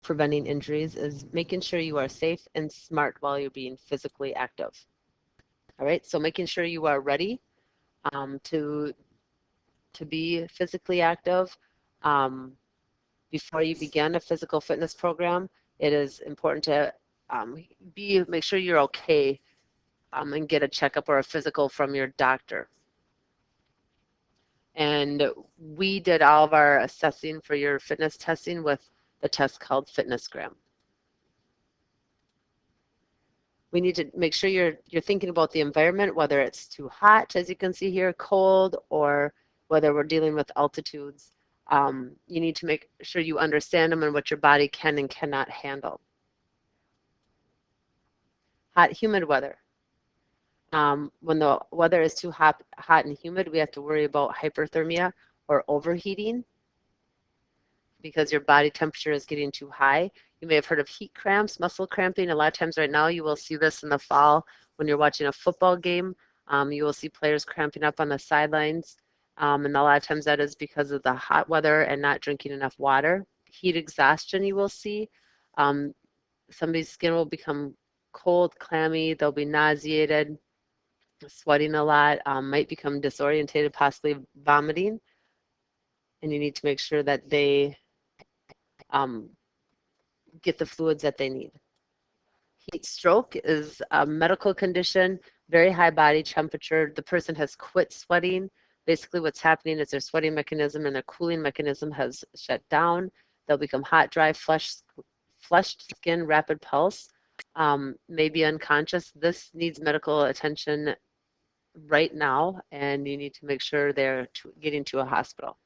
preventing injuries is making sure you are safe and smart while you're being physically active. All right, so making sure you are ready to be physically active. Um, Before you begin a physical fitness program, it is important to make sure you're okay and get a checkup or a physical from your doctor. And we did all of our assessing for your fitness testing with the test called FitnessGram. We need to make sure you're thinking about the environment, whether it's too hot, as you can see here, cold, or whether we're dealing with altitudes. You need to make sure you understand them and what your body can and cannot handle. Hot, humid weather. When the weather is too hot and humid, we have to worry about hyperthermia or overheating because your body temperature is getting too high. You may have heard of heat cramps, muscle cramping. A lot of times right now you will see this in the fall when you're watching a football game. You will see players cramping up on the sidelines. And a lot of times that is because of the hot weather and not drinking enough water. Heat exhaustion you will see. Somebody's skin will become cold, clammy. They'll be nauseated, sweating a lot, might become disorientated, possibly vomiting. And you need to make sure that they um, get the fluids that they need. Heat stroke is a medical condition, very high body temperature. The person has quit sweating. Basically what's happening is their sweating mechanism and their cooling mechanism has shut down. They'll become hot, dry, flushed skin, rapid pulse, may be unconscious. This needs medical attention right now, and you need to make sure they're getting to a hospital.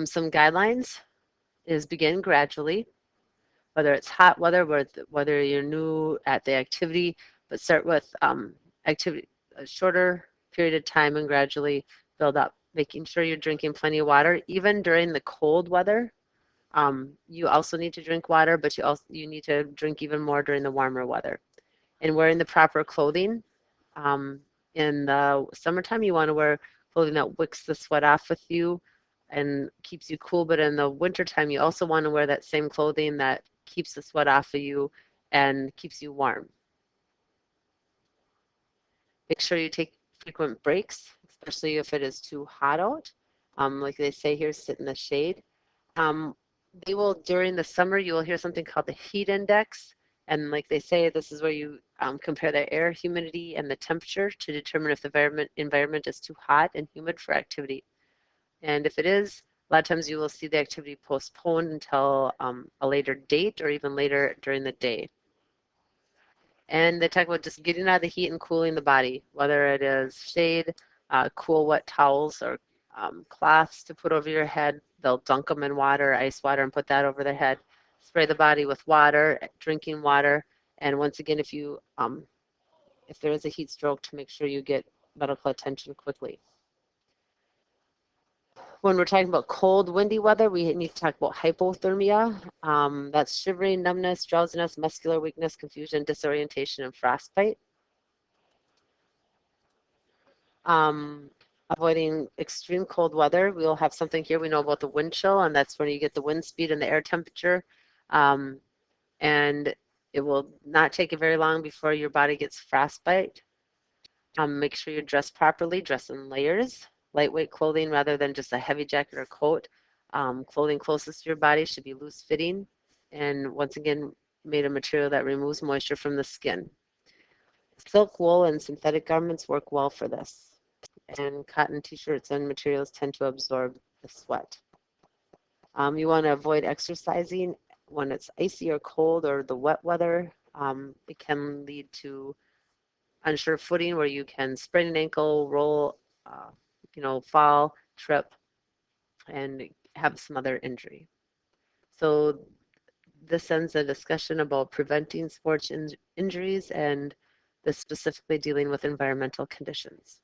Some guidelines is begin gradually, whether it's hot weather, whether you're new at the activity, but start with activity a shorter period of time and gradually build up, making sure you're drinking plenty of water. Even during the cold weather, you also need to drink water, but you need to drink even more during the warmer weather. And wearing the proper clothing. In the summertime, you want to wear clothing that wicks the sweat off with you and keeps you cool. But in the wintertime, you also want to wear that same clothing that keeps the sweat off of you and keeps you warm. Make sure you take frequent breaks, especially if it is too hot out. Like they say here, sit in the shade. They will, during the summer, you will hear something called the heat index. And like they say, this is where you compare the air humidity and the temperature to determine if the environment is too hot and humid for activity. And if it is, a lot of times you will see the activity postponed until a later date or even later during the day. And they talk about just getting out of the heat and cooling the body, whether it is shade, cool wet towels, or cloths to put over your head. They'll dunk them in water, ice water, and put that over their head. Spray the body with water, drinking water, and once again, if there is a heat stroke, to make sure you get medical attention quickly. When we're talking about cold, windy weather, we need to talk about hypothermia. That's shivering, numbness, drowsiness, muscular weakness, confusion, disorientation, and frostbite. Avoiding extreme cold weather. We'll have something here. We know about the wind chill, and that's when you get the wind speed and the air temperature. And it will not take you very long before your body gets frostbite. Make sure you dress properly, dress in layers, lightweight clothing rather than just a heavy jacket or coat. Clothing closest to your body should be loose fitting, and once again, made of material that removes moisture from the skin. Silk, wool, and synthetic garments work well for this. And cotton t-shirts and materials tend to absorb the sweat. You want to avoid exercising when it's icy or cold or the wet weather. It can lead to unsure footing where you can sprain an ankle, roll, fall, trip, and have some other injury. So this ends a discussion about preventing sports injuries and this specifically dealing with environmental conditions.